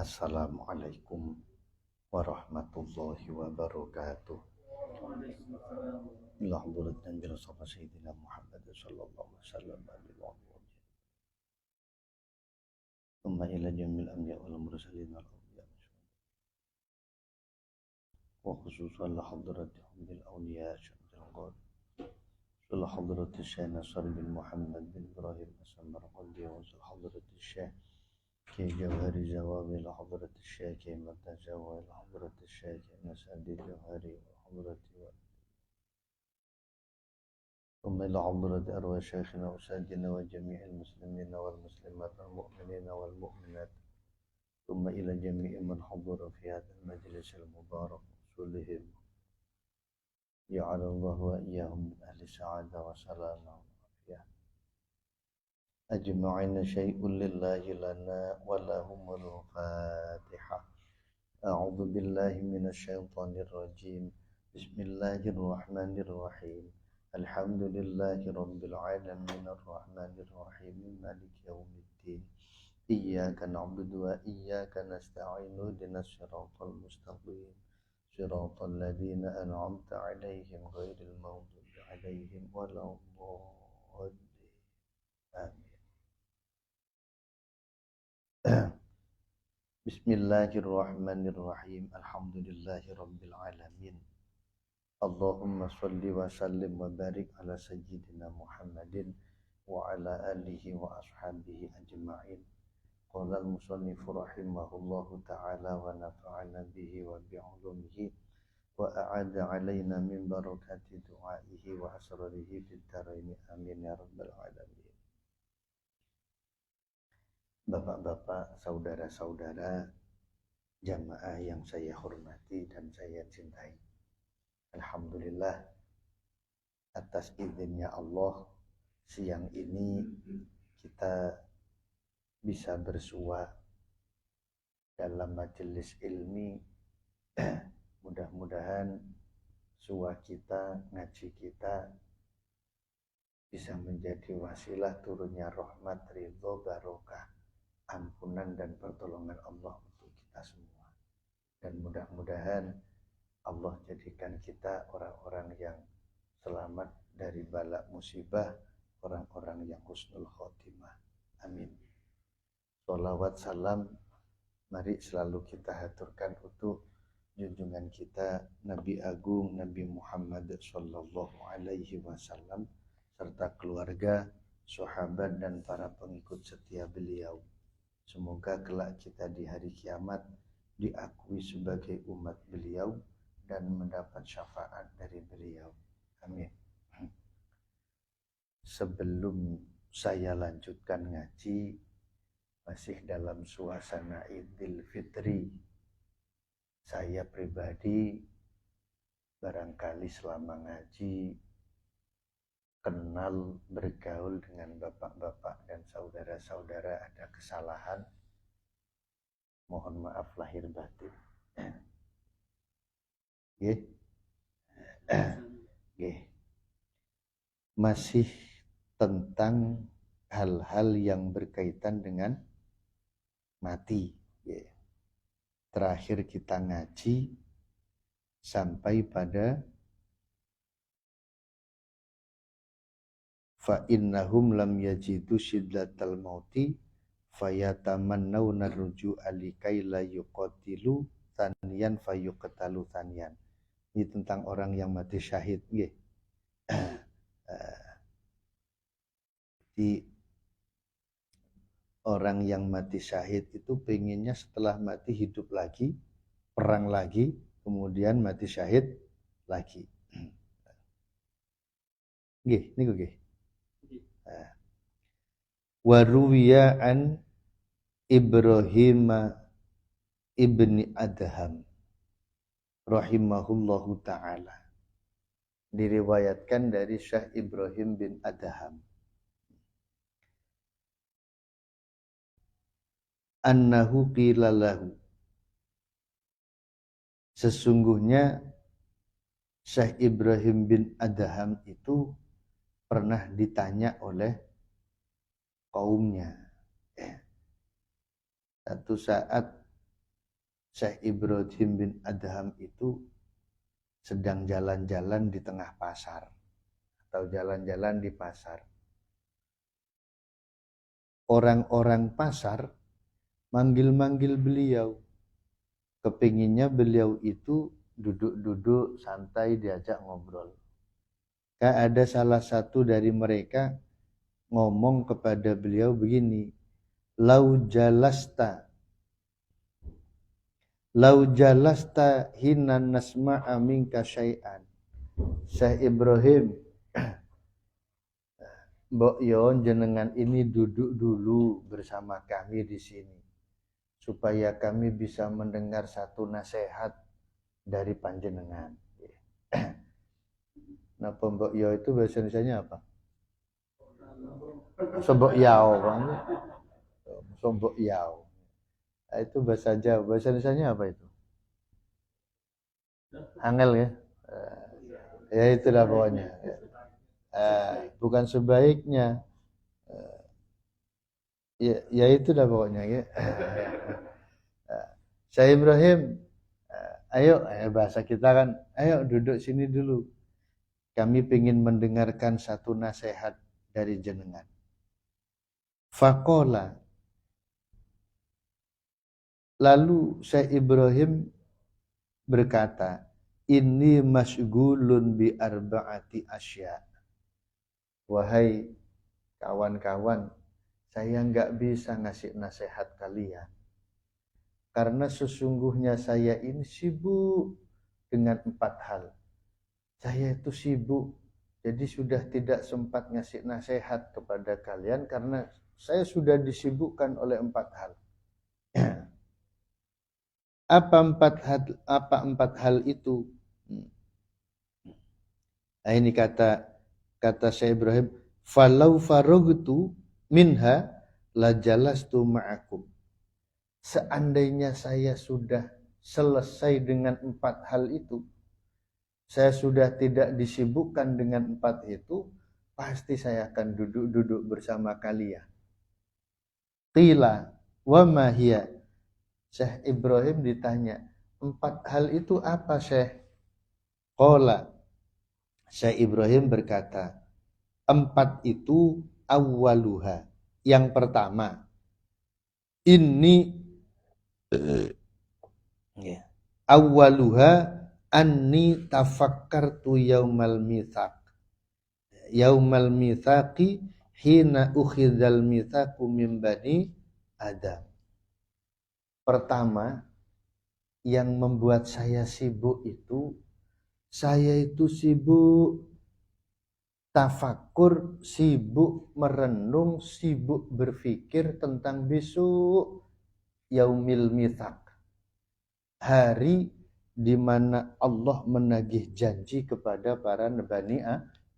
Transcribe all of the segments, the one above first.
Assalamualaikum warahmatullahi wabarakatuh. Ila hadirat Nabi Rasulullah Sayyidina Muhammad sallallahu alaihi wasallam thumma ila jamil anbiya wal mursalin wal awliya wa khususan la hadratihum bil awliya syamsul qad ila hadrat Syekh Nasr bin Muhammad bin Ibrahim As-Samarqandi wa hadrat Syekh Ki Jawhari Zawawi ila hadrat Syekh Ki Murtazawa ila hadrat Syekh Nasadi Jawhari wa hadrat ثم إلى حضرة أرواح شيخنا وأساتذتنا وجميع المسلمين والمسلمات والمؤمنين والمؤمنات ثم إلى جميع من حضر في هذا المجلس المبارك وصولهم جعل الله وإياهم من أهل السعادة وسلامة وعافية أجمعين شيء لله لنا ولهم الفاتحة أعوذ بالله من الشيطان الرجيم بسم الله الرحمن الرحيم الحمد لله رب العالمين الرحمن الرحيم مالك يوم الدين إياك نعبد وإياك نستعين اهدنا الصراط المستقيم صراط الذين أنعمت عليهم غير المغضوب عليهم ولا الضالين آمين. بسم الله الرحمن الرحيم الحمد لله رب العالمين Allahumma salli wa sallim wa barik ala sayyidina Muhammadin wa ala alihi wa ashabihi ajma'in. Qala al-musannifu rahimahullahu ta'ala wa nafa'ana bihi wa bi'ulumihi wa a'ada alaina min barakati du'aihi wa asrarihi fid dharaini amin ya rabbal alamin. Bapak-bapak, saudara-saudara, jamaah yang saya hormati dan saya cintai. Alhamdulillah atas izinnya Allah siang ini kita bisa bersua dalam majelis ilmi. Mudah-mudahan sua kita, ngaji kita bisa menjadi wasilah turunnya rahmat, ridho, barokah, ampunan dan pertolongan Allah untuk kita semua. Dan mudah-mudahan Allah jadikan kita orang-orang yang selamat dari bala musibah, orang-orang yang husnul khotimah. Amin. Sholawat salam mari selalu kita haturkan untuk junjungan kita Nabi Agung Nabi Muhammad sallallahu alaihi wasallam serta keluarga, sahabat dan para pengikut setia beliau. Semoga kelak kita di hari kiamat diakui sebagai umat beliau dan mendapat syafaat dari beliau. Amin. Sebelum saya lanjutkan ngaji, masih dalam suasana Idul Fitri, saya pribadi barangkali selama ngaji kenal bergaul dengan bapak-bapak dan saudara-saudara ada kesalahan, mohon maaf lahir batin. Masih tentang hal-hal yang berkaitan dengan mati. Terakhir kita ngaji sampai pada fa innahum lam yajidu syiddatal mauti fayatamannawna ruju'a likai la yuqatilu thaniyan fayuqtalu thaniyan. Ini tentang orang yang mati syahid. Jadi orang yang mati syahid itu pengennya setelah mati hidup lagi, perang lagi, kemudian mati syahid lagi. Niku nggih. Wa ruwiya an Ibrahim ibni Adham rahimahullahu ta'ala, diriwayatkan dari Syekh Ibrahim bin Adham annahu qila lahu, sesungguhnya Syekh Ibrahim bin Adham itu pernah ditanya oleh kaumnya. Satu saat Syekh Ibrahim bin Adham itu sedang jalan-jalan di tengah pasar atau jalan-jalan di pasar. Orang-orang pasar manggil-manggil beliau. Kepinginnya beliau itu duduk-duduk santai diajak ngobrol. Ada salah satu dari mereka ngomong kepada beliau begini, lau jalasta hina nasma'a minka syai'an. Syekh Ibrahim, Mbok Yon jenengan ini duduk dulu bersama kami di sini supaya kami bisa mendengar satu nasihat dari panjenengan. Nah, Mbok Yo itu bahasa Indonesianya apa? Sombok Yao, Bang. Sombok Yao. Nah, itu bahasa Jawa. Bahasa Indonesianya apa itu? Angel ya? Ya itulah pokoknya. Bukan sebaiknya. Ya itulah pokoknya ya. Saya Ibrahim, ayo bahasa kita kan, ayo duduk sini dulu. Kami ingin mendengarkan satu nasihat dari jenengan. Faqala. Lalu Syekh Ibrahim berkata, ini masygulun bi arba'ati asya. Wahai kawan-kawan, saya enggak bisa ngasih nasihat kalian. Karena sesungguhnya saya ini sibuk dengan 4 hal. Saya itu sibuk, jadi sudah tidak sempat ngasih nasihat kepada kalian karena saya sudah disibukkan oleh 4 hal. Apa empat hal itu? Nah, ini kata Syekh Ibrahim, falau faragtu minha la jalastu ma'akum. Seandainya saya sudah selesai dengan 4 hal itu, saya sudah tidak disibukkan dengan 4 itu, pasti saya akan duduk-duduk bersama kalian. Qila wa ma hiya? Syekh Ibrahim ditanya, 4 hal itu apa, Syekh? Qala, Syekh Ibrahim berkata, 4 itu awwaluha. Yang pertama, ini awwaluha anni tafakkartu yaumal mitsaq. Yaumal mitsaqi hina ukhidzal mitsaqu min bani Adam. Pertama, yang membuat saya sibuk itu, saya itu sibuk tafakur, sibuk merenung, sibuk berpikir tentang besok yaumil mitsaq. Hari di mana Allah menagih janji kepada para Bani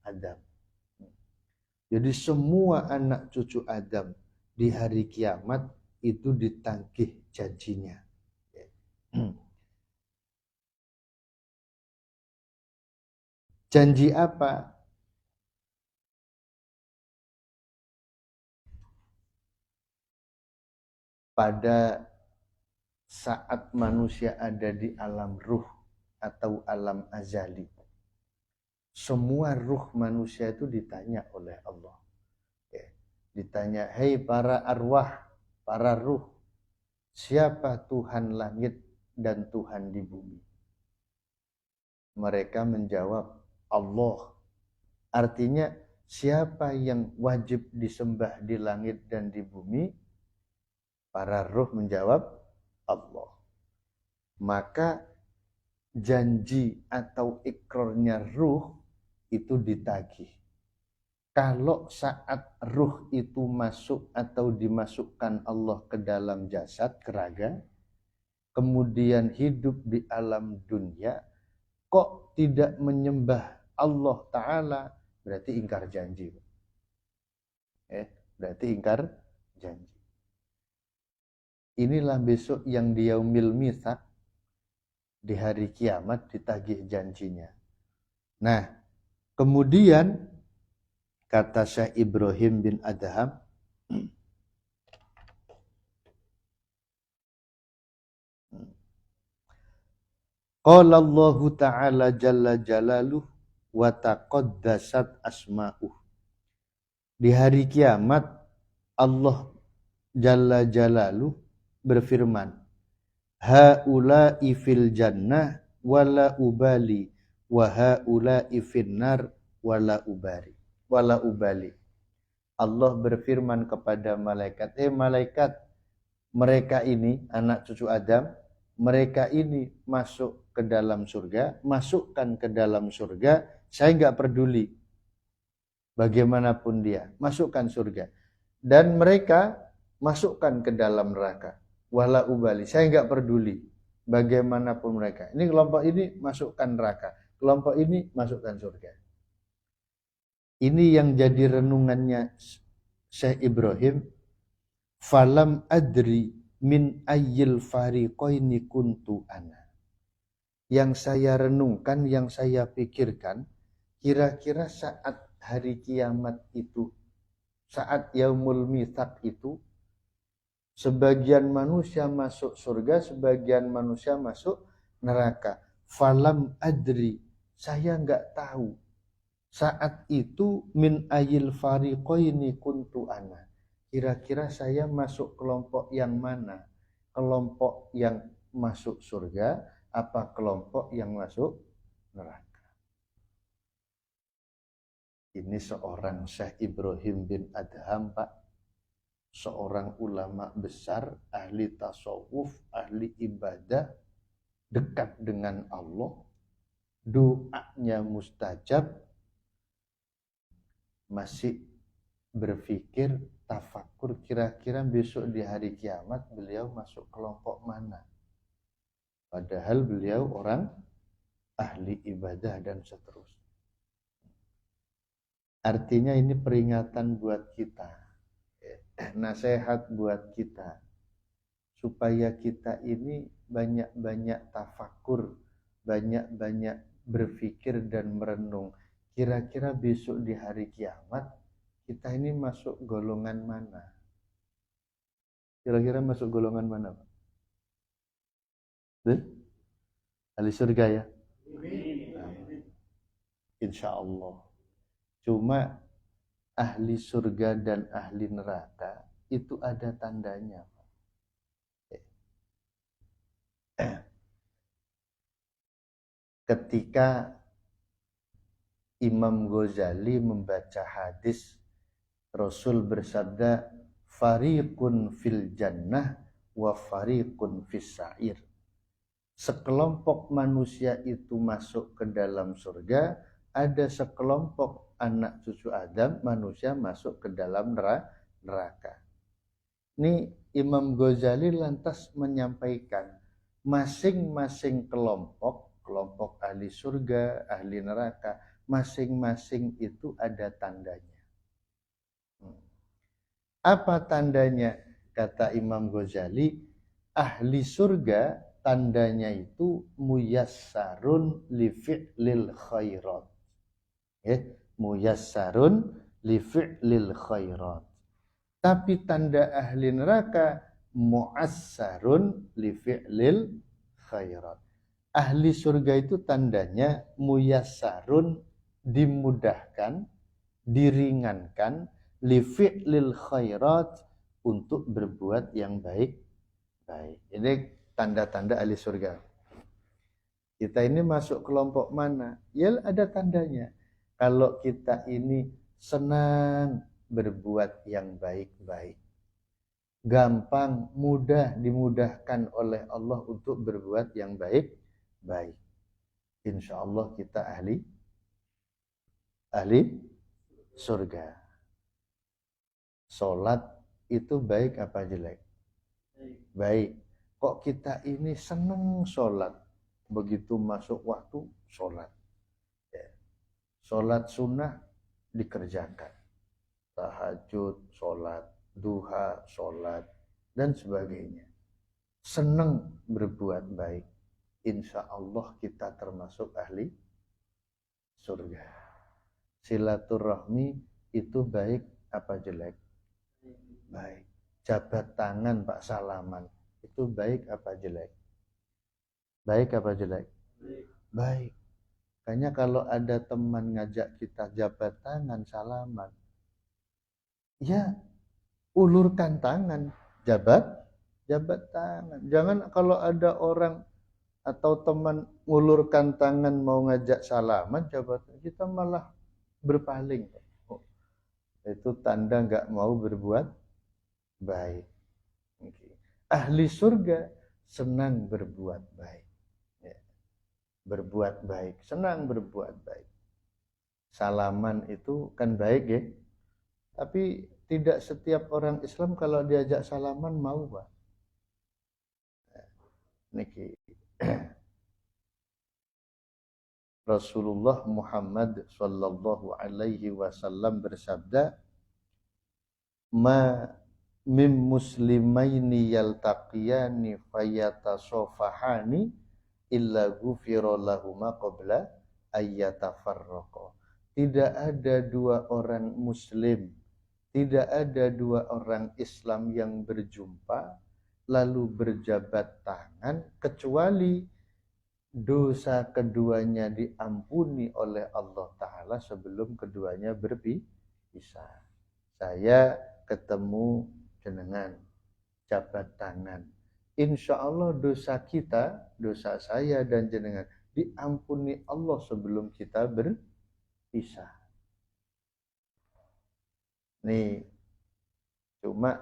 Adam. Jadi semua anak cucu Adam di hari kiamat itu ditagih janjinya. Janji apa? Pada saat manusia ada di alam ruh atau alam azali, semua ruh manusia itu ditanya oleh Allah. Ditanya, hei para arwah, para ruh, siapa Tuhan langit dan Tuhan di bumi? Mereka menjawab, Allah. Artinya, siapa yang wajib disembah di langit dan di bumi? Para ruh menjawab, Allah. Maka janji atau ikrarnya ruh itu ditagih. Kalau saat ruh itu masuk atau dimasukkan Allah ke dalam jasad, ke raga, kemudian hidup di alam dunia, kok tidak menyembah Allah Ta'ala, berarti ingkar janji. Berarti ingkar janji. Inilah besok yang di yaumil mitsaq, di hari kiamat ditagih janjinya. Nah, kemudian kata Syekh Ibrahim bin Adham, Qala Allah Ta'ala jalla jalaluh wa taqaddasat asma'uh. Di hari kiamat Allah jalla jalaluh berfirman, haula'i fil jannah wala ubali wa haula'i finnar wala ubali. Allah berfirman kepada malaikat, malaikat, mereka ini anak cucu Adam, mereka ini masuk ke dalam surga, masukkan ke dalam surga, saya enggak peduli bagaimanapun dia, masukkan surga. Dan mereka masukkan ke dalam neraka, wala ubali, saya enggak peduli bagaimanapun mereka. Ini kelompok ini masukkan neraka, kelompok ini masukkan surga. Ini yang jadi renungannya Syekh Ibrahim. Falam adri min ayyil fariqaini kuntu ana. Yang saya renungkan, yang saya pikirkan, kira-kira saat hari kiamat itu, saat yaumul mitsaq itu, sebagian manusia masuk surga, sebagian manusia masuk neraka. Falam adri, saya enggak tahu. Saat itu min ayil fariqaini kuntu ana. Kira-kira saya masuk kelompok yang mana? Kelompok yang masuk surga apa kelompok yang masuk neraka? Ini seorang Syekh Ibrahim bin Adham, Pak. Seorang ulama besar, ahli tasawuf, ahli ibadah, dekat dengan Allah, doanya mustajab, masih berpikir, tafakur, kira-kira besok di hari kiamat beliau masuk kelompok mana. Padahal beliau orang ahli ibadah dan seterusnya. Artinya ini peringatan buat kita, nasihat buat kita, supaya kita ini banyak-banyak tafakur, banyak-banyak berpikir dan merenung. Kira-kira besok di hari kiamat kita ini masuk golongan mana? Kira-kira masuk golongan mana, Pak? Ahli surga ya? Insya Allah. Cuma ahli surga dan ahli neraka itu ada tandanya, Pak. Ketika Imam Ghazali membaca hadis Rasul bersabda, fariqun fil jannah wa fariqun fis sa'ir. Sekelompok manusia itu masuk ke dalam surga, ada sekelompok anak cucu Adam manusia masuk ke dalam neraka. Ini Imam Ghazali lantas menyampaikan masing-masing kelompok ahli surga, ahli neraka, masing-masing itu ada tandanya. Apa tandanya? Kata Imam Ghazali, ahli surga tandanya itu muyassarun li fi'lil khairat. Muyassarun li fi'lil khairat. Tapi tanda ahli neraka mu'assarun li fi'lil khairat. Ahli surga itu tandanya muyassarun, dimudahkan, diringankan, li fi'lil khairat, untuk berbuat yang baik-baik. Ini tanda-tanda ahli surga. Kita ini masuk kelompok mana? Ya ada tandanya. Kalau kita ini senang berbuat yang baik-baik, gampang, mudah dimudahkan oleh Allah untuk berbuat yang baik-baik, insya Allah kita ahli surga. Sholat itu baik apa jelek? Baik. Kok kita ini senang sholat, begitu masuk waktu sholat, sholat sunnah dikerjakan, tahajud sholat, duha sholat, dan sebagainya. Senang berbuat baik, insya Allah kita termasuk ahli surga. Silaturahmi itu baik apa jelek? Baik. Jabat tangan Pak salaman itu baik apa jelek? Baik apa jelek? Baik. Kayaknya kalau ada teman ngajak kita jabat tangan, salaman, ya ulurkan tangan, jabat tangan. Jangan kalau ada orang atau teman ngulurkan tangan mau ngajak salaman, jabat kita malah berpaling. Oh, itu tanda nggak mau berbuat baik. Ahli surga senang berbuat baik. Ya. Berbuat baik, senang berbuat baik. Salaman itu kan baik ya. Tapi tidak setiap orang Islam kalau diajak salaman mau, Pak. Niki. Rasulullah Muhammad sallallahu alaihi wasallam bersabda, "Ma mim muslimaini yaltaqiyani fayatasofahani illa ghufira lahuma qabla ayyatafarraqa." Tidak ada dua orang muslim, tidak ada dua orang Islam yang berjumpa lalu berjabat tangan kecuali dosa keduanya diampuni oleh Allah Ta'ala sebelum keduanya berpisah. Saya ketemu jenengan, jabat tangan. Insya Allah dosa kita, dosa saya dan jenengan diampuni Allah sebelum kita berpisah. Nih, cuma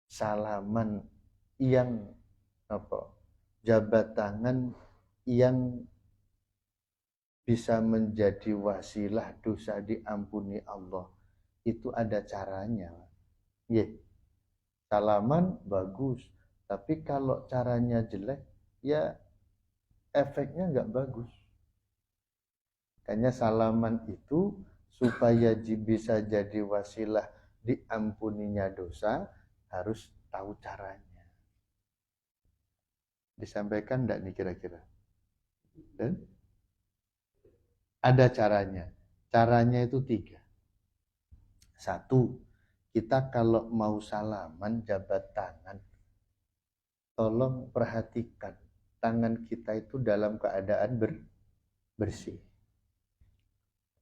salaman yang apa? Jabat tangan yang bisa menjadi wasilah dosa diampuni Allah itu ada caranya. Salaman bagus, tapi kalau caranya jelek ya efeknya nggak bagus. Makanya salaman itu supaya bisa jadi wasilah diampuninya dosa harus tahu caranya. Disampaikan enggak nih kira-kira? Dan ada caranya. Caranya itu 3. 1, kita kalau mau salaman jabat tangan, tolong perhatikan tangan kita itu dalam keadaan bersih.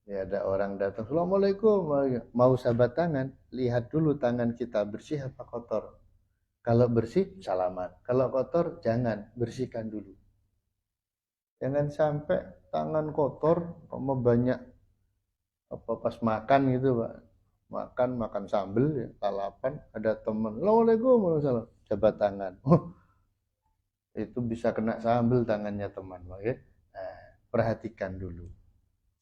Ya, ada orang datang, Assalamualaikum, mau sahabat tangan, lihat dulu tangan kita bersih apa kotor. Kalau bersih, salaman. Kalau kotor, jangan. Bersihkan dulu. Jangan sampai tangan kotor, banyak apa pas makan gitu, Pak. Makan sambel, ya, lalapan, ada teman, Assalamualaikum, waalaikumsalam, jabat tangan. Itu bisa kena sambel tangannya teman, Pak. Ya? Nah, perhatikan dulu.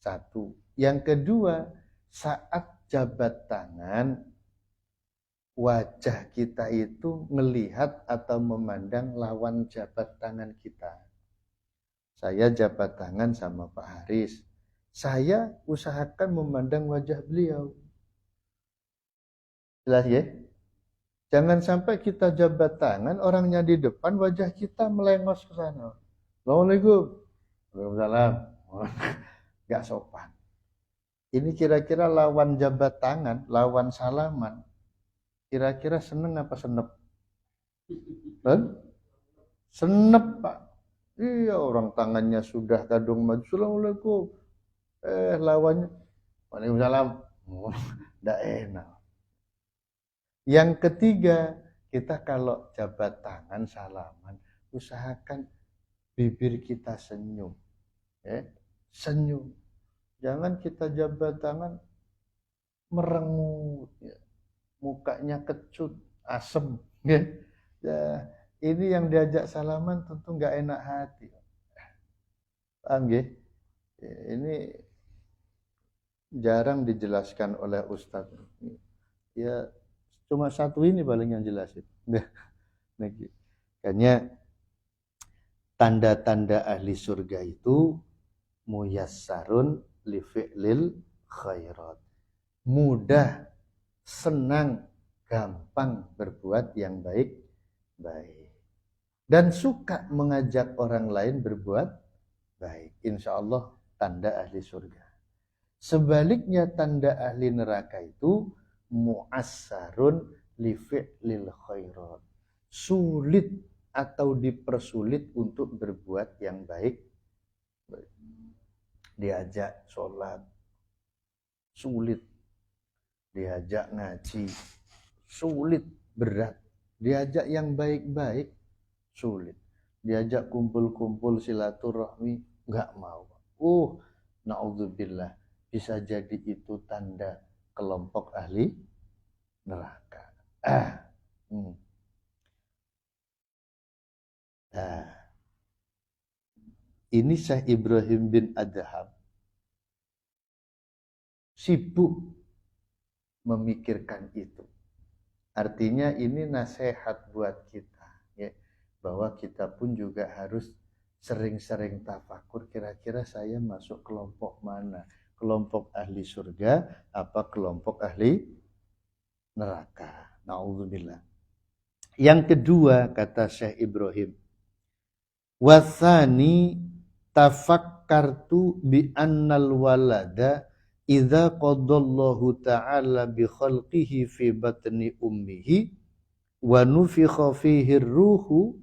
1. Yang kedua, saat jabat tangan, wajah kita itu melihat atau memandang lawan jabat tangan kita. Saya jabat tangan sama Pak Haris. Saya usahakan memandang wajah beliau. Jelas ya? Jangan sampai kita jabat tangan, orangnya di depan, wajah kita melengos ke sana. Assalamualaikum. Waalaikumsalam. Gak sopan. Ini kira-kira lawan jabat tangan, lawan salaman. Kira-kira seneng apa senep? Senep, Pak. Iya, orang tangannya sudah kadung maju. Assalamualaikum. Lawannya. Waalaikumsalam. Nggak enak. Yang ketiga, kita kalau jabat tangan salaman, usahakan bibir kita senyum. Senyum. Jangan kita jabat tangan merengut. Ya. Mukanya kecut, asem, ya. Ini yang diajak salaman tentu nggak enak hati. Paham ya? Ini jarang dijelaskan oleh Ustadz. Ya cuma satu ini paling yang jelasin. Makanya tanda-tanda ahli surga itu muyassarun li fi'lil khairat. Mudah, senang, gampang berbuat yang baik. Dan suka mengajak orang lain berbuat baik. Insya Allah tanda ahli surga. Sebaliknya tanda ahli neraka itu mu'assarun li fi'lil khairat. Sulit atau dipersulit untuk berbuat yang baik. Diajak sholat, sulit. Diajak ngaji, sulit, berat. Diajak yang baik-baik, sulit. Diajak kumpul-kumpul silaturahmi, nggak mau. Na'udzubillah, bisa jadi itu tanda kelompok ahli neraka. Nah, ini Syekh Ibrahim bin Adham sibuk memikirkan itu. Artinya ini nasihat buat kita, ya, bahwa kita pun juga harus sering-sering tafakur, kira-kira saya masuk kelompok mana? Kelompok ahli surga apa kelompok ahli neraka? Na'udzubillah. Yang kedua kata Syekh Ibrahim, wasani tafakkartu bi annal walada idza qadallahu ta'ala bi khalqihi fi batni ummihi wa nufikha fihi ruhu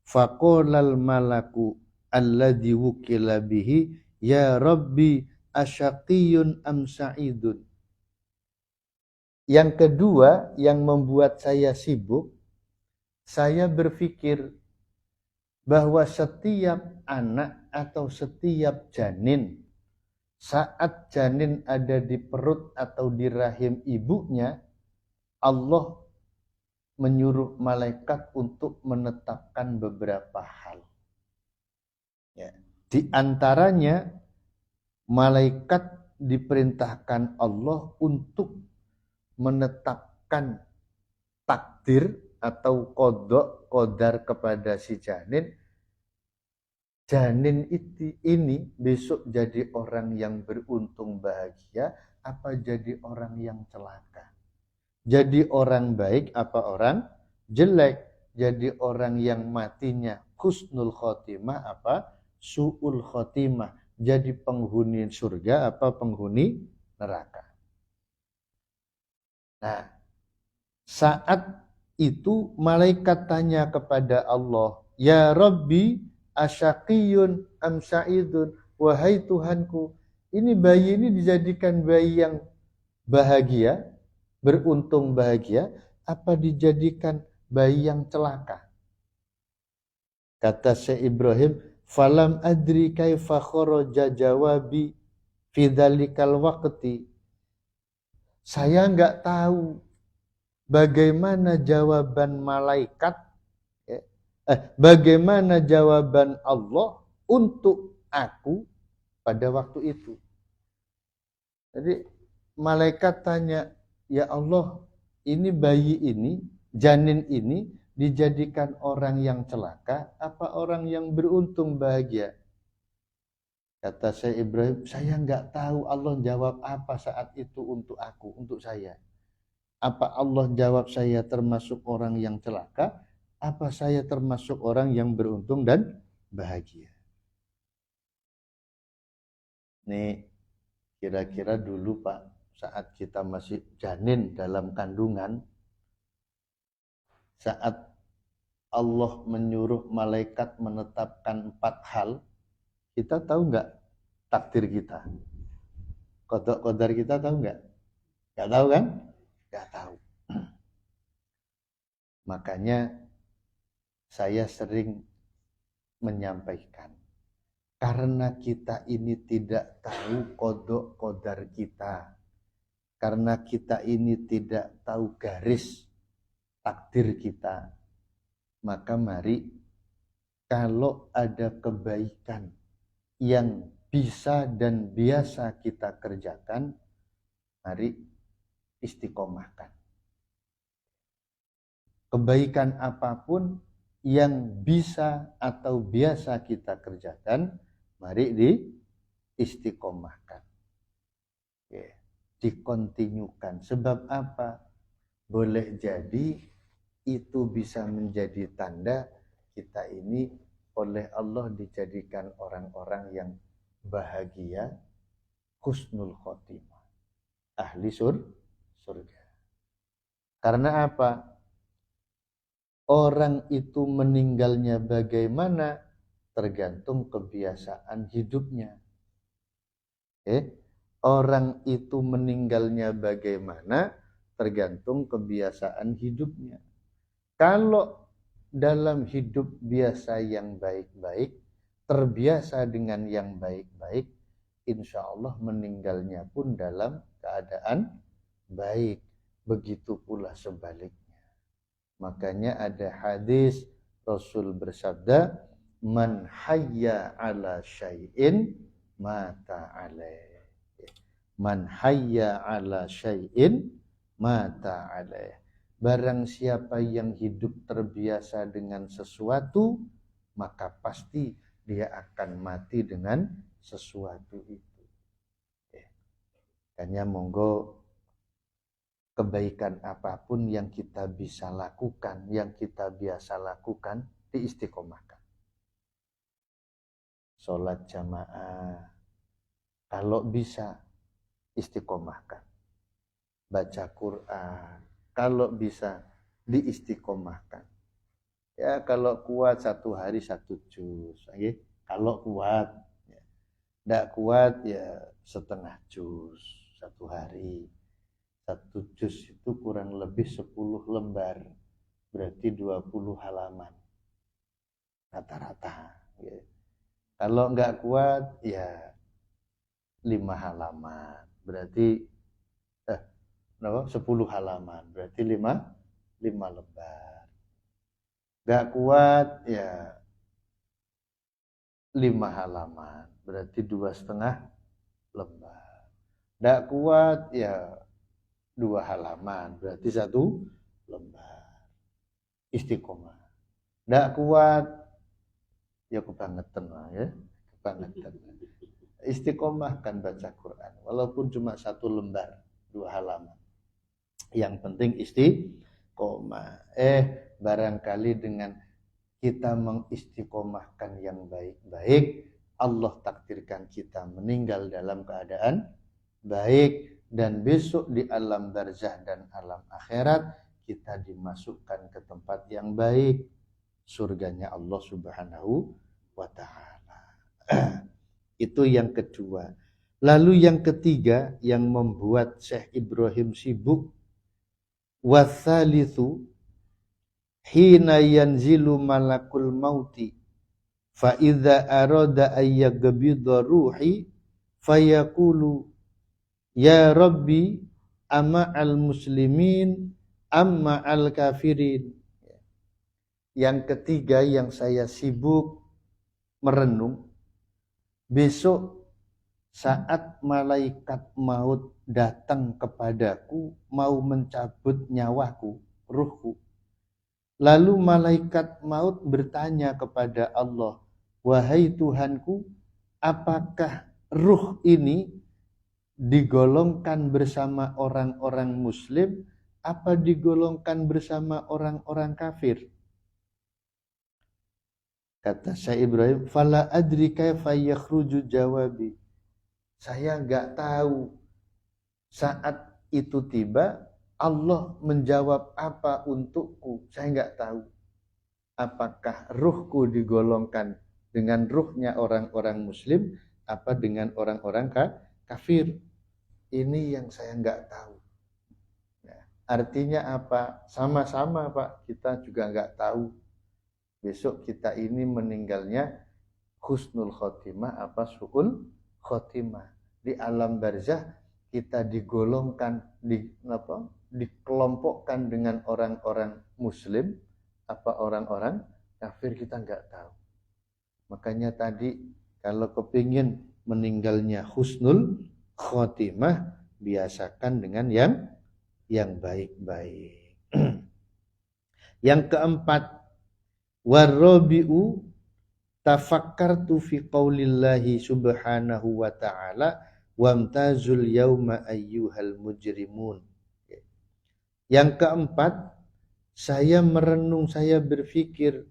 faqala al malaku alladhi wukila bihi ya rabbi asyaqiyun am sa'idun. Yang kedua yang membuat saya sibuk, saya berpikir bahwa setiap anak atau setiap janin saat janin ada di perut atau di rahim ibunya, Allah menyuruh malaikat untuk menetapkan beberapa hal. Ya. Di antaranya malaikat diperintahkan Allah untuk menetapkan takdir atau qadar kepada si janin. Janin ini besok jadi orang yang beruntung bahagia apa jadi orang yang celaka? Jadi orang baik apa orang jelek? Jadi orang yang matinya husnul khotimah apa su'ul khotimah? Jadi penghuni surga apa penghuni neraka? Nah, saat itu malaikat tanya kepada Allah, ya Rabbi asyaqiyun am sa'idun, wahai Tuhanku, ini bayi ini dijadikan bayi yang bahagia, beruntung bahagia, apa dijadikan bayi yang celaka? Kata Syekh Ibrahim, falam adri kaifa kharaja jawabi fi dzalikal waqti. Saya enggak tahu bagaimana jawaban malaikat, bagaimana jawaban Allah untuk aku pada waktu itu. Jadi malaikat tanya, ya Allah, ini bayi ini, janin ini dijadikan orang yang celaka apa orang yang beruntung bahagia? Kata Syekh Ibrahim, saya enggak tahu Allah jawab apa saat itu untuk aku, untuk saya. Apa Allah jawab saya termasuk orang yang celaka? Apa saya termasuk orang yang beruntung dan bahagia? Nih, kira-kira dulu Pak, saat kita masih janin dalam kandungan, saat Allah menyuruh malaikat menetapkan 4 hal, kita tahu nggak takdir kita? Qadar kita tahu nggak? Nggak tahu kan? Nggak tahu. Makanya saya sering menyampaikan, karena kita ini tidak tahu qadar kita, karena kita ini tidak tahu garis takdir kita, maka mari kalau ada kebaikan yang bisa dan biasa kita kerjakan, mari istiqomahkan. Kebaikan apapun yang bisa atau biasa kita kerjakan, mari istiqomahkan. Dikontinyukan. Sebab apa? Boleh jadi itu bisa menjadi tanda kita ini oleh Allah dijadikan orang-orang yang bahagia, husnul khotimah, ahli surga. Karena apa? Orang itu meninggalnya bagaimana tergantung kebiasaan hidupnya. Orang itu meninggalnya bagaimana tergantung kebiasaan hidupnya. Kalau dalam hidup biasa yang baik-baik, terbiasa dengan yang baik-baik, insya Allah meninggalnya pun dalam keadaan baik. Begitu pula sebaliknya. Makanya ada hadis Rasul bersabda, man hayya ala syai'in mata alaih. Man hayya ala syai'in mata alaih. Barang siapa yang hidup terbiasa dengan sesuatu, maka pasti dia akan mati dengan sesuatu itu. Makanya monggo kebaikan apapun yang kita bisa lakukan, yang kita biasa lakukan, diistiqomahkan. Sholat jamaah, kalau bisa istiqomahkan. Baca Quran, kalau bisa diistiqomahkan. Ya kalau kuat 1 hari 1 juz, kalau kuat. Tidak kuat ya setengah juz 1 hari. 1 juz itu kurang lebih 10 lembar, berarti 20 halaman rata-rata. Ya. Kalau nggak kuat ya 5 halaman, berarti 10 halaman, berarti 5 lembar. Nggak kuat ya 5 halaman, berarti 2,5 lembar. Nggak kuat ya 2 halaman, berarti 1 lembar. Istiqomah. Nggak kuat ya kebangetan lah ya, kebangetan. Istiqomahkan baca Quran, walaupun cuma 1 lembar, 2 halaman. Yang penting istiqomah. Barangkali dengan kita mengistiqomahkan yang baik-baik, Allah takdirkan kita meninggal dalam keadaan baik, dan besok di alam barzah dan alam akhirat kita dimasukkan ke tempat yang baik, surganya Allah Subhanahu wa ta'ala. Itu yang kedua. Lalu yang ketiga yang membuat Syekh Ibrahim sibuk, watsalitsu hina yanzilu malakul mauti fa idza arada ayyaqbidha ruhi fayaqulu ya rabbi amma al muslimin amma al kafirin. Yang ketiga yang saya sibuk merenung, besok saat malaikat maut datang kepadaku mau mencabut nyawaku, ruhku. Lalu malaikat maut bertanya kepada Allah, wahai Tuhanku, apakah ruh ini digolongkan bersama orang-orang muslim apa digolongkan bersama orang-orang kafir? Kata Syekh Ibrahim, fala adri kaifa yakhruju jawabi. Saya enggak tahu saat itu tiba Allah menjawab apa untukku. Saya enggak tahu. Apakah ruhku digolongkan dengan ruhnya orang-orang muslim apa dengan orang-orang kafir? Ini yang saya enggak tahu. Nah, artinya apa? Sama-sama Pak, kita juga enggak tahu. Besok kita ini meninggalnya husnul khotimah apa su'ul khotimah. Di alam barzah kita digolongkan, dikelompokkan dengan orang-orang muslim apa orang-orang kafir, kita enggak tahu. Makanya tadi kalau kepingin meninggalnya husnul khotimah, biasakan dengan yang baik-baik. Yang keempat, warrabi'u tafakkartu fi qaulillahi subhanahu wa ta'ala wamtazul yauma ayyuhal mujrimun. Yang keempat, saya merenung, saya berpikir,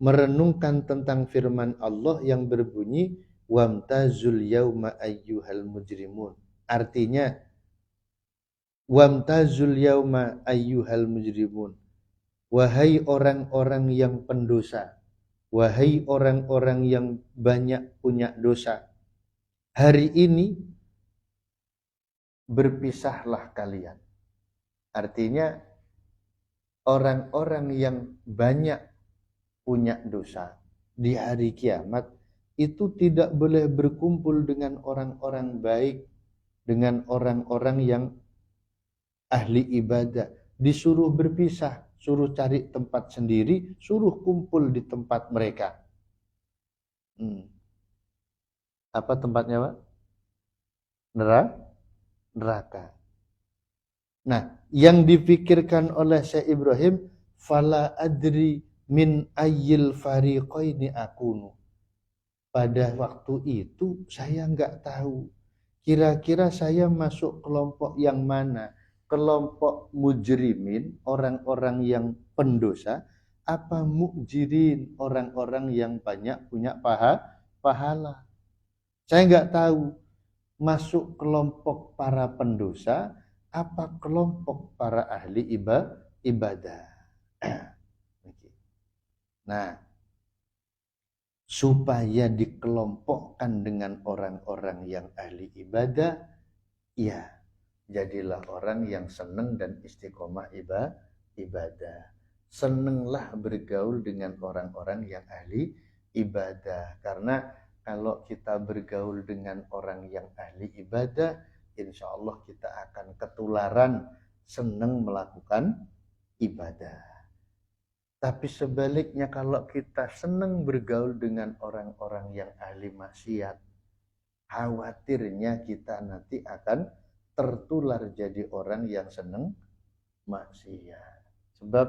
merenungkan tentang firman Allah yang berbunyi wamtazul yauma ayyuhal mujrimun. Artinya wamtazul yauma ayyuhal mujrimun, Wahai orang-orang yang pendosa, wahai orang-orang yang banyak punya dosa, hari ini berpisahlah kalian. Artinya orang-orang yang banyak punya dosa di hari kiamat itu tidak boleh berkumpul dengan orang-orang baik, dengan orang-orang yang ahli ibadah. Disuruh berpisah, suruh cari tempat sendiri, suruh kumpul di tempat mereka. Apa tempatnya, Pak? Neraka. Nah, yang dipikirkan oleh Syekh Ibrahim, fala adri min ayyil fariqaini akunu. Pada waktu itu saya enggak tahu. Kira-kira saya masuk kelompok yang mana? Kelompok mujrimin, orang-orang yang pendosa, apa mukjirin, orang-orang yang banyak punya pahala. Saya enggak tahu masuk kelompok para pendosa apa kelompok para ahli ibadah. Nah, supaya dikelompokkan dengan orang-orang yang ahli ibadah, ya, jadilah orang yang senang dan istiqomah ibadah. Senanglah bergaul dengan orang-orang yang ahli ibadah. Karena kalau kita bergaul dengan orang yang ahli ibadah, insya Allah kita akan ketularan senang melakukan ibadah. Tapi sebaliknya kalau kita senang bergaul dengan orang-orang yang ahli maksiat, khawatirnya kita nanti akan tertular jadi orang yang senang maksiat. Sebab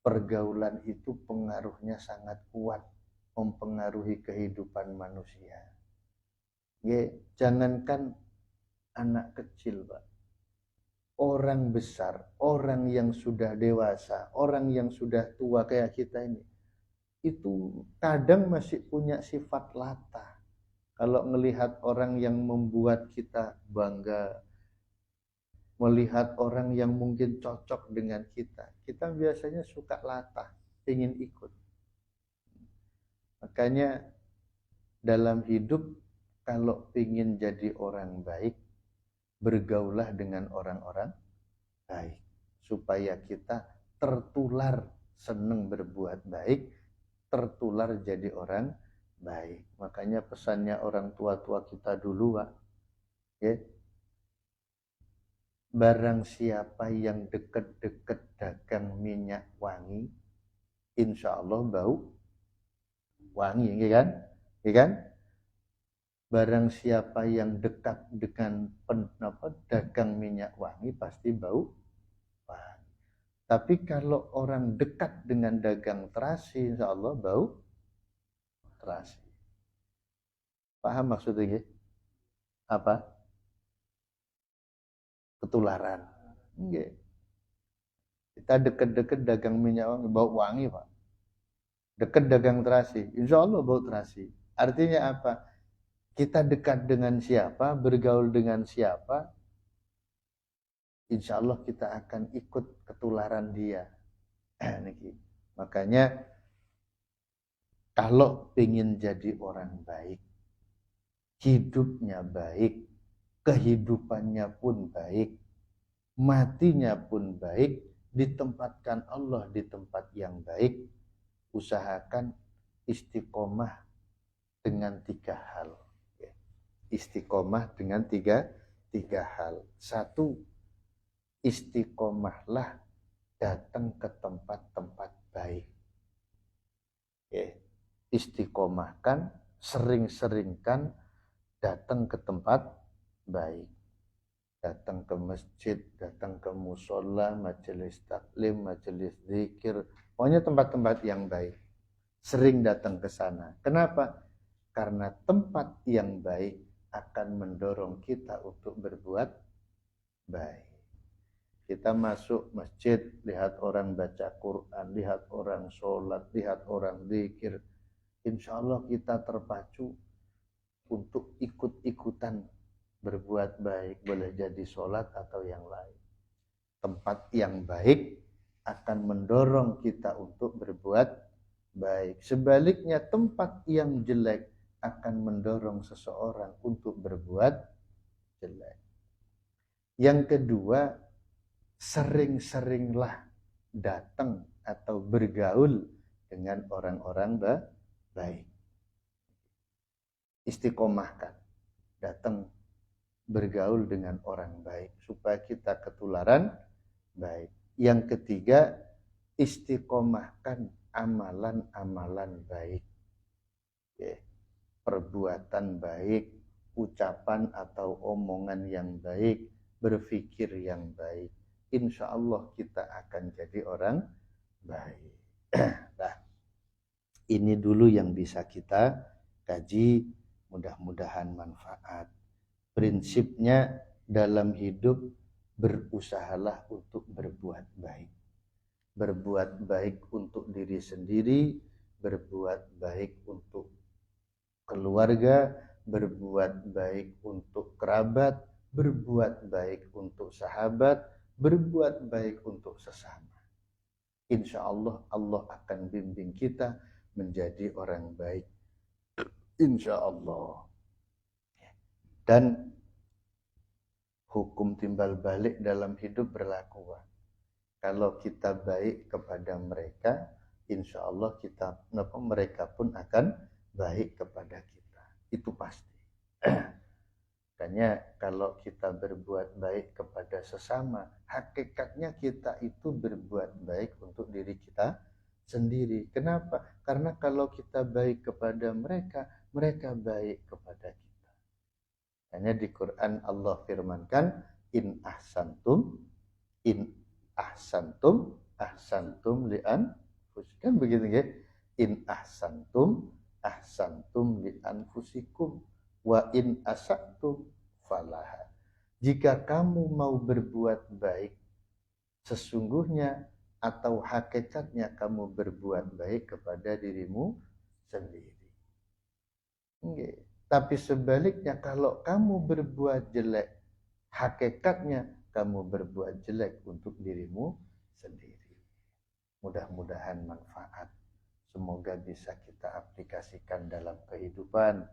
pergaulan itu pengaruhnya sangat kuat, mempengaruhi kehidupan manusia. Jangankan anak kecil, Pak. Orang besar, orang yang sudah dewasa, orang yang sudah tua kayak kita ini, itu kadang masih punya sifat latah. Kalau melihat orang yang membuat kita bangga, melihat orang yang mungkin cocok dengan kita biasanya suka latah, ingin ikut. Makanya dalam hidup kalau ingin jadi orang baik, bergaulah dengan orang-orang baik supaya kita tertular senang berbuat baik, tertular jadi orang baik. Makanya pesannya orang tua-tua kita dulu, Pak, ya, barang siapa yang deket-deket dagang minyak wangi, insya Allah bau wangi, ya kan? Ya kan? Barang siapa yang dekat dengan dagang minyak wangi pasti bau wangi. Tapi kalau orang dekat dengan dagang terasi, insya Allah bau terasi. Paham maksudnya? Apa? Ketularan. Enggak. Kita dekat-dekat dagang minyak wangi, bau wangi, Pak. Dekat dagang terasi, insya Allah bau terasi. Artinya apa? Kita dekat dengan siapa, bergaul dengan siapa, insya Allah kita akan ikut ketularan dia. Makanya kalau ingin jadi orang baik, hidupnya baik, kehidupannya pun baik, matinya pun baik, ditempatkan Allah di tempat yang baik, usahakan istiqomah dengan 3 hal. Istiqomah dengan tiga hal. 1, istiqomahlah datang ke tempat-tempat baik. Istiqomahkan, sering-seringkan datang ke tempat baik. Datang ke masjid, datang ke musola, majelis taklim, majelis zikir, pokoknya tempat-tempat yang baik. Sering datang ke sana. Kenapa? Karena tempat yang baik akan mendorong kita untuk berbuat baik. Kita masuk masjid, lihat orang baca Quran, lihat orang sholat, lihat orang zikir, insya Allah kita terpacu untuk ikut-ikutan berbuat baik, boleh jadi sholat atau yang lain. Tempat yang baik akan mendorong kita untuk berbuat baik. Sebaliknya tempat yang jelek akan mendorong seseorang untuk berbuat jelek. Yang kedua, sering-seringlah datang atau bergaul dengan orang-orang baik. Istiqomahkan, datang bergaul dengan orang baik supaya kita ketularan baik. Yang ketiga, istiqomahkan amalan-amalan baik. Oke. Perbuatan baik, ucapan atau omongan yang baik, berpikir yang baik. Insya Allah kita akan jadi orang baik. Nah, ini dulu yang bisa kita kaji, mudah-mudahan manfaat. Prinsipnya dalam hidup, berusahalah untuk berbuat baik. Berbuat baik untuk diri sendiri, berbuat baik untuk keluarga, berbuat baik untuk kerabat, berbuat baik untuk sahabat, berbuat baik untuk sesama. Insya Allah, Allah akan bimbing kita menjadi orang baik. Insya Allah. Dan hukum timbal balik dalam hidup berlaku. Kalau kita baik kepada mereka, insya Allah mereka pun akan baik kepada kita. Itu pasti. Makanya kalau kita berbuat baik kepada sesama, hakikatnya kita itu berbuat baik untuk diri kita sendiri. Kenapa? Karena kalau kita baik kepada mereka, mereka baik kepada kita. Hanya di Quran Allah firmankan, in ahsantum li'an kan begitu ya. In ahsantum li'an fusikum wa in asa'tum falaha. Jika kamu mau berbuat baik, sesungguhnya atau hakikatnya kamu berbuat baik kepada dirimu sendiri. Okay. Tapi sebaliknya kalau kamu berbuat jelek, hakikatnya kamu berbuat jelek untuk dirimu sendiri. Mudah-mudahan manfaat. Semoga bisa kita aplikasikan dalam kehidupan.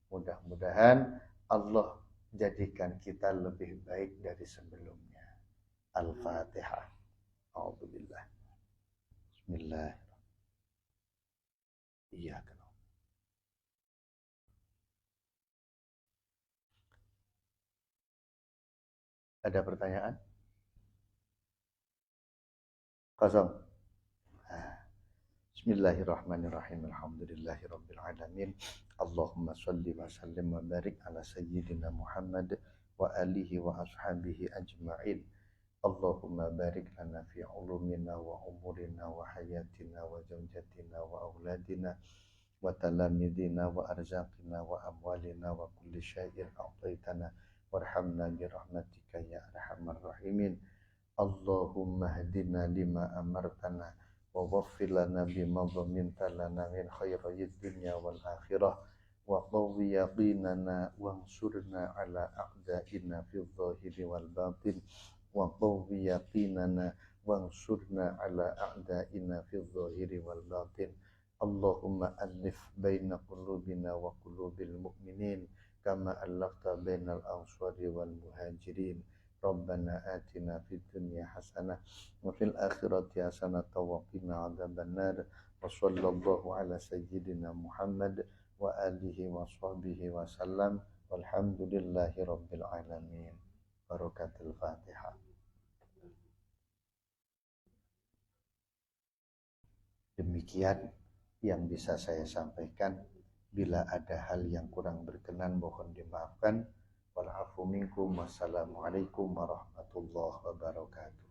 Mudah-mudahan Allah jadikan kita lebih baik dari sebelumnya. Al-Fatihah. A'udzubillah. Bismillahirrahmanirrahim. Iyaka. Ada pertanyaan? Kosong. Bismillahirrahmanirrahim. Alhamdulillahirabbil alamin. Allahumma shalli wa sallim wa barik ala sayyidina Muhammad wa alihi wa ashabihi ajma'in. Allahumma barik lana fi ulumina wa umurina wa hayatina wa zawjatina wa auladina wa talamidina wa arzaqina wa amwalina wa kulli syai'in a'taitana warhamna bi rahmatika ya arhamar rahimin. Allahumma hadina lima amartana wa waffir lana bima dhaminta lana min khairid dunya wal akhirah wa qawwi yaqinana wansurna ala a'daina fil zahiri wal batin wa qawwi yaqinana wansurna ala a'daina fil zahiri wal batin. Allahumma alif baina qulubina wa qulubil mu'minin kama allafta bainal ansari wal muhajirin. Rabbana atina fid dunya hasanah wa fil akhirati hasanah wa qina adzabannar. Wa sallallahu ala sayyidina Muhammad wa alihi wa sahbihi wa sallam. Walhamdulillahi rabbil alamin. Barakatul Fatihah. Demikian yang bisa saya sampaikan. Bila ada hal yang kurang berkenan, mohon dimaafkan. Walafu minkum. Wassalamualaikum warahmatullahi wabarakatuh.